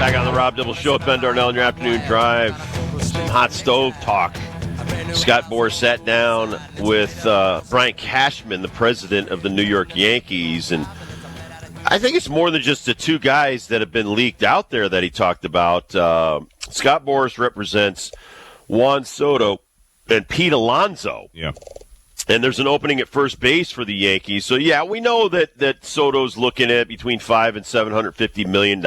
Back on the Rob Dibble Show with Ben Darnell in your afternoon drive. Some hot stove talk. Scott Boras sat down with Brian Cashman, the president of the New York Yankees, and I think it's more than just the two guys that have been leaked out there that he talked about. Scott Boras represents Juan Soto and Pete Alonso. Yeah. And there's an opening at first base for the Yankees. So, yeah, we know that Soto's looking at between $500 and $750 million.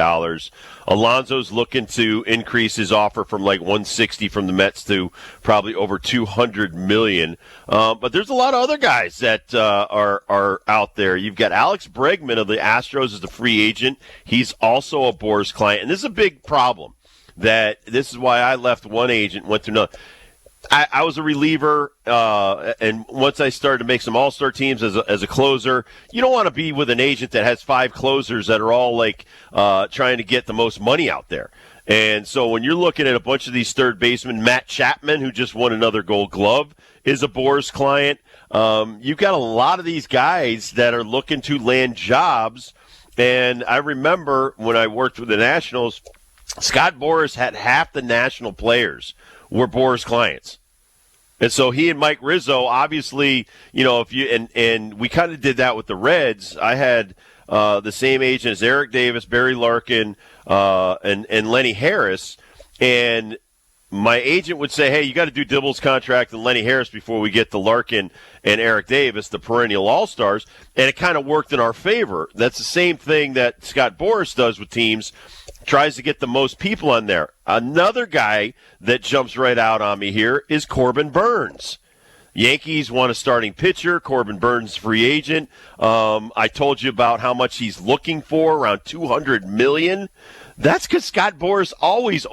Alonso's looking to increase his offer from like $160 from the Mets to probably over $200 million. But there's a lot of other guys that are out there. You've got Alex Bregman of the Astros as the free agent. He's also a Boras client. And this is a big problem. This is why I left one agent and went to another. I was a reliever, and once I started to make some all-star teams as a closer, you don't want to be with an agent that has 5 closers that are all like trying to get the most money out there. And so when you're looking at a bunch of these third basemen, Matt Chapman, who just won another Gold Glove, is a Boras client. You've got a lot of these guys that are looking to land jobs. And I remember when I worked with the Nationals, Scott Boras had half the national players were Boras clients. And so he and Mike Rizzo, obviously, and we kind of did that with the Reds. I had the same agent as Eric Davis, Barry Larkin, and Lenny Harris. And my agent would say, hey, you got to do Dibble's contract and Lenny Harris before we get to Larkin and Eric Davis, the perennial all-stars. And it kind of worked in our favor. That's the same thing that Scott Boras does with teams, tries to get the most people on there. Another guy that jumps right out on me here is Corbin Burns. Yankees want a starting pitcher. Corbin Burns, free agent. I told you about how much he's looking for, around $200 million. That's because Scott Boras always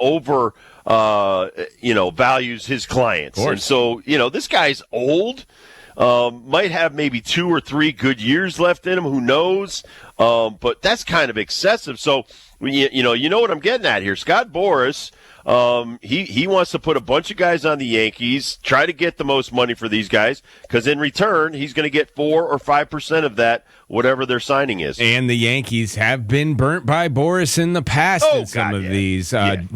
values his clients. And so, this guy's old. Might have maybe 2 or 3 good years left in him. Who knows? But that's kind of excessive. So, you know what I'm getting at here. Scott Boras, he wants to put a bunch of guys on the Yankees, try to get the most money for these guys, because in return, he's going to get 4 or 5% of that, whatever their signing is. And the Yankees have been burnt by Boras in the past in some of these.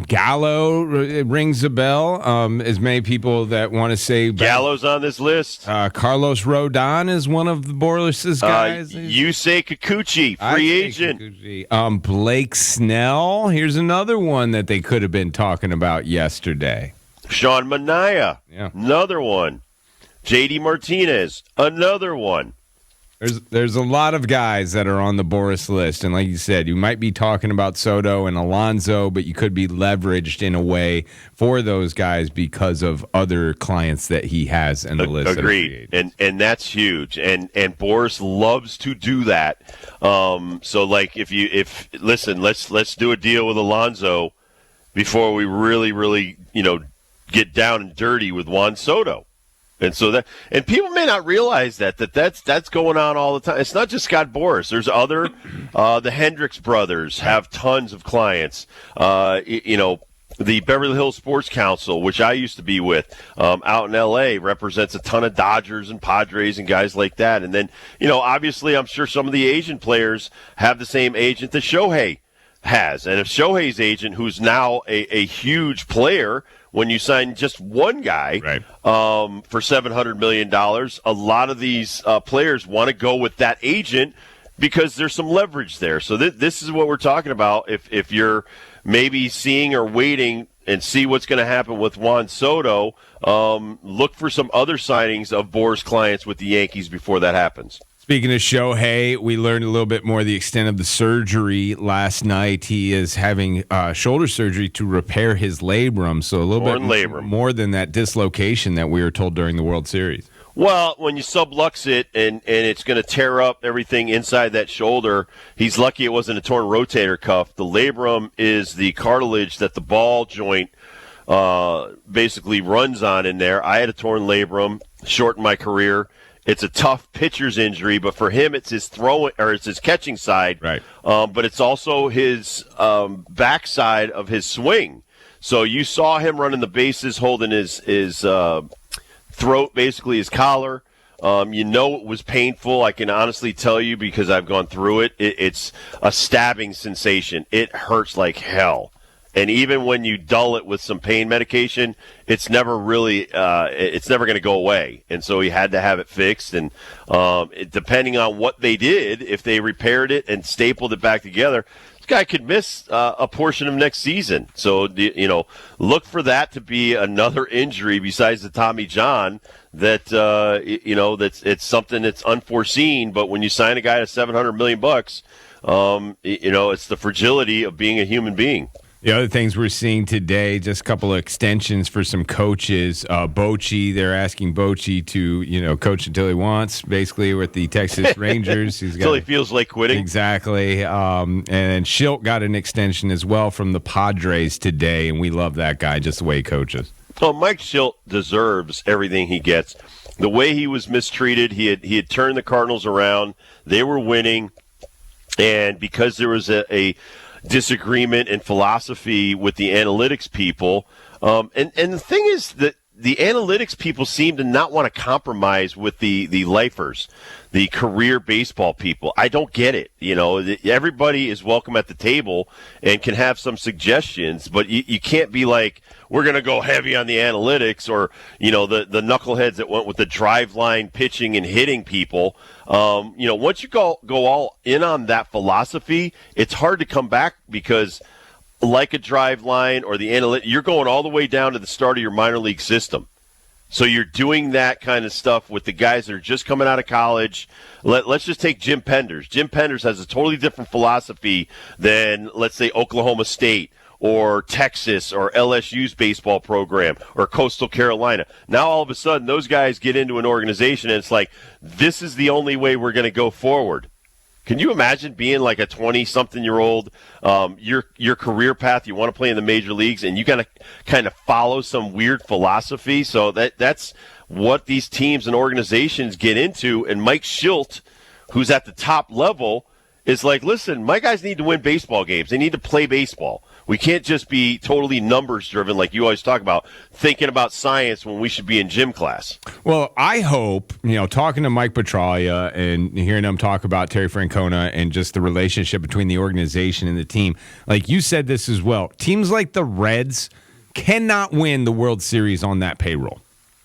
Gallo rings a bell. As many people that want to say Gallo's on this list. Carlos Rodon is one of the Boras's guys. Yusei Kikuchi, free agent. Kikuchi. Blake Snell. Here's another one that they could have been talking about yesterday. Sean Manaea, another one. J.D. Martinez, another one. There's a lot of guys that are on the Boras list, and like you said, you might be talking about Soto and Alonso, but you could be leveraged in a way for those guys because of other clients that he has in the list. Agreed, and that's huge, and Boras loves to do that. So like let's do a deal with Alonso before we really get down and dirty with Juan Soto. And so and people may not realize that's going on all the time. It's not just Scott Boras. There's other, the Hendricks brothers have tons of clients. The Beverly Hills Sports Council, which I used to be with, out in L.A., represents a ton of Dodgers and Padres and guys like that. And then, obviously I'm sure some of the Asian players have the same agent that Shohei has. And if Shohei's agent, who's now a huge player, when you sign just one guy for $700 million, a lot of these players want to go with that agent because there's some leverage there. So this is what we're talking about. If you're maybe seeing or waiting and see what's going to happen with Juan Soto, look for some other signings of Boras clients with the Yankees before that happens. Speaking of Shohei, we learned a little bit more of the extent of the surgery last night. He is having shoulder surgery to repair his labrum, so a little bit more than that dislocation that we were told during the World Series. Well, when you sublux it and it's going to tear up everything inside that shoulder, he's lucky it wasn't a torn rotator cuff. The labrum is the cartilage that the ball joint basically runs on in there. I had a torn labrum, shortened my career. It's a tough pitcher's injury, but for him, it's his it's his catching side. Right. But it's also his backside of his swing. So you saw him running the bases, holding his throat, basically his collar. It was painful. I can honestly tell you because I've gone through it. It's a stabbing sensation. It hurts like hell. And even when you dull it with some pain medication, it's never really, it's never going to go away. And so he had to have it fixed. And depending on what they did, if they repaired it and stapled it back together, this guy could miss a portion of next season. So, look for that to be another injury besides the Tommy John that, that's it's something that's unforeseen. But when you sign a guy to $700 million, it's the fragility of being a human being. The other things we're seeing today, just a couple of extensions for some coaches. Bochy, they're asking Bochy to, coach until he wants, basically, with the Texas Rangers. Until he feels like quitting. Exactly. And Schilt got an extension as well from the Padres today, and we love that guy, just the way he coaches. Well, Mike Schilt deserves everything he gets. The way he was mistreated, he had turned the Cardinals around. They were winning, and because there was a disagreement in philosophy with the analytics people. And the thing is that the analytics people seem to not want to compromise with the lifers, the career baseball people. I don't get it. Everybody is welcome at the table and can have some suggestions, but you can't be like, we're going to go heavy on the analytics or, the knuckleheads that went with the drive line pitching and hitting people. Once you go all in on that philosophy, it's hard to come back because like a drive line or the analytic, you're going all the way down to the start of your minor league system. So you're doing that kind of stuff with the guys that are just coming out of college. Let's just take Jim Penders. Jim Penders has a totally different philosophy than, let's say, Oklahoma State or Texas or LSU's baseball program or Coastal Carolina. Now all of a sudden those guys get into an organization and it's like, this is the only way we're going to go forward. Can you imagine being like a 20-something-year-old, your career path, you want to play in the major leagues, and you got to kind of follow some weird philosophy? So that's what these teams and organizations get into. And Mike Schilt, who's at the top level, is like, listen, my guys need to win baseball games. They need to play baseball. We can't just be totally numbers-driven like you always talk about, thinking about science when we should be in gym class. Well, I hope, talking to Mike Petraglia and hearing him talk about Terry Francona and just the relationship between the organization and the team, like you said this as well, teams like the Reds cannot win the World Series on that payroll.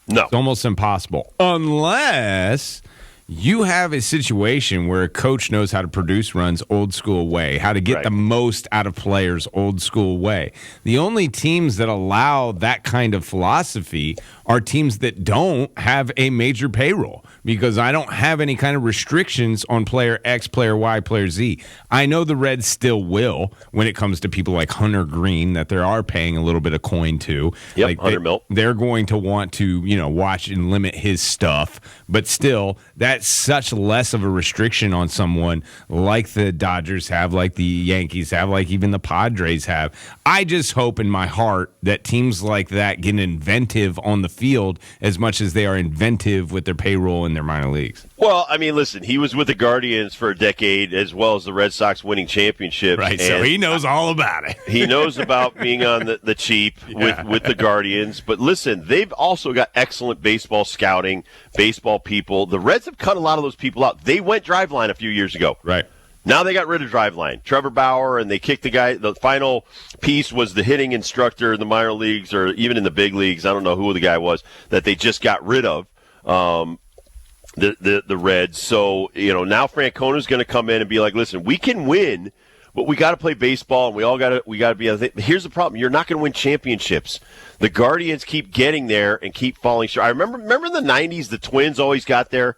No. It's almost impossible. Unless you have a situation where a coach knows how to produce runs old school way, how to get the most out of players old school way. The only teams that allow that kind of philosophy are teams that don't have a major payroll, because I don't have any kind of restrictions on player X, player Y, player Z. I know the Reds still will when it comes to people like Hunter Green that they are paying a little bit of coin to. Yep, like Hunter Mill. They're going to want to, watch and limit his stuff, but still, that's such less of a restriction on someone like the Dodgers have, like the Yankees have, like even the Padres have. I just hope in my heart that teams like that get inventive on the field as much as they are inventive with their payroll in their minor leagues. Well, I mean, listen, he was with the Guardians for a decade as well as the Red Sox winning championships. Right, so he knows all about it. He knows about being on the cheap with the Guardians. But listen, they've also got excellent baseball scouting, baseball people. The Reds have cut a lot of those people out. They went Driveline a few years ago. Right. Now they got rid of Driveline. Trevor Bauer, and they kicked the guy. The final piece was the hitting instructor in the minor leagues or even in the big leagues. I don't know who the guy was that they just got rid of, the Reds. So, now Francona's going to come in and be like, listen, we can win, but we got to play baseball, and we got to be. Here's the problem: you're not going to win championships. The Guardians keep getting there and keep falling short. I remember in the '90s, the Twins always got there,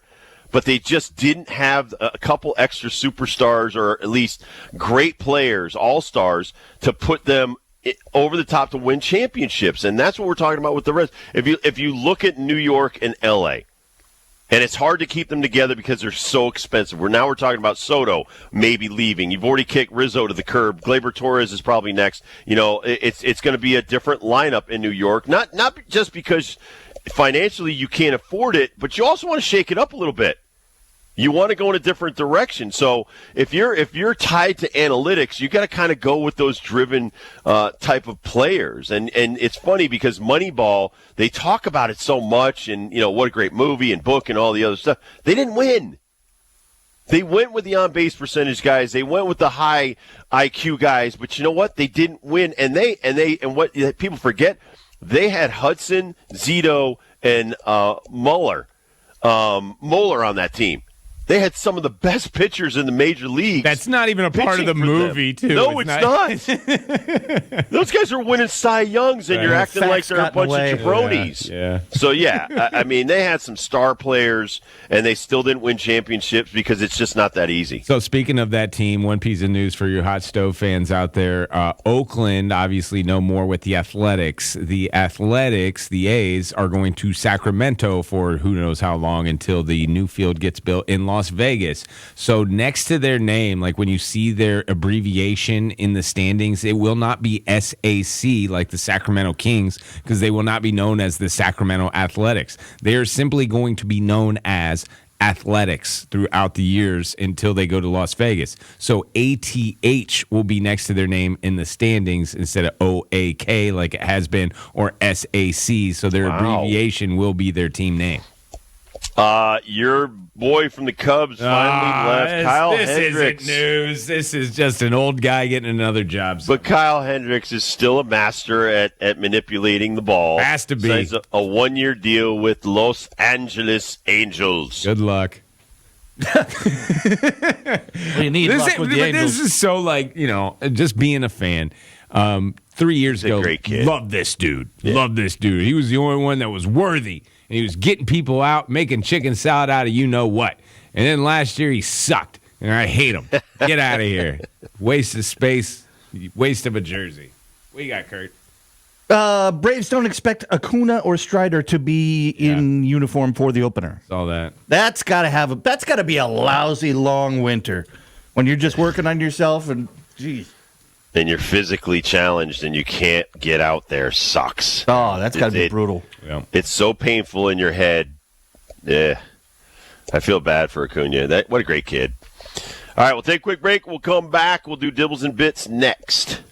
but they just didn't have a couple extra superstars or at least great players, all-stars, to put them over the top to win championships. And that's what we're talking about with the Reds. If you look at New York and L.A., and it's hard to keep them together because they're so expensive. We're talking about Soto maybe leaving. You've already kicked Rizzo to the curb. Gleyber Torres is probably next. It's going to be a different lineup in New York. Not just because financially you can't afford it, but you also want to shake it up a little bit. You want to go in a different direction. So if you're tied to analytics, you got to kind of go with those driven type of players. And it's funny because Moneyball, they talk about it so much, and what a great movie and book and all the other stuff. They didn't win. They went with the on-base percentage guys. They went with the high IQ guys. But you know what? They didn't win. And what people forget, they had Hudson, Zito, and Moeller on that team. They had some of the best pitchers in the major leagues. That's not even a part of the movie, too. No, it's not. Those guys are winning Cy Youngs, and you're acting like they're a bunch of jabronis. Yeah. So, I mean, they had some star players, and they still didn't win championships because it's just not that easy. So, speaking of that team, one piece of news for your hot stove fans out there. Oakland, obviously, no more with the Athletics. The Athletics, the A's, are going to Sacramento for who knows how long until the new field gets built in Las Vegas. So next to their name, like when you see their abbreviation in the standings, it will not be SAC like the Sacramento Kings, because they will not be known as the Sacramento Athletics. They are simply going to be known as Athletics throughout the years until they go to Las Vegas. So ATH will be next to their name in the standings instead of OAK like it has been, or SAC. So their abbreviation will be their team name. Your boy from the Cubs finally left. Kyle Hendricks. Isn't news. This is just an old guy getting another job. But Kyle Hendricks is still a master at manipulating the ball. Has to be. Signs a one-year deal with Los Angeles Angels. Good luck. You need luck with the Angels. This is so just being a fan. 3 years ago, great kid. Love this dude. Love this dude. He was the only one that was worthy. And he was getting people out, making chicken salad out of you-know-what. And then last year, he sucked. And I hate him. Get out of here. Waste of space. Waste of a jersey. What you got, Kurt? Braves don't expect Acuna or Strider to be in uniform for the opener. All that. That's got to be a lousy long winter when you're just working on yourself and geez. And you're physically challenged and you can't get out there. Sucks. Oh, that's got to be brutal. Yeah. It's so painful in your head. Yeah. I feel bad for Acuna. What a great kid. All right, we'll take a quick break. We'll come back. We'll do Dibbles and Bits next.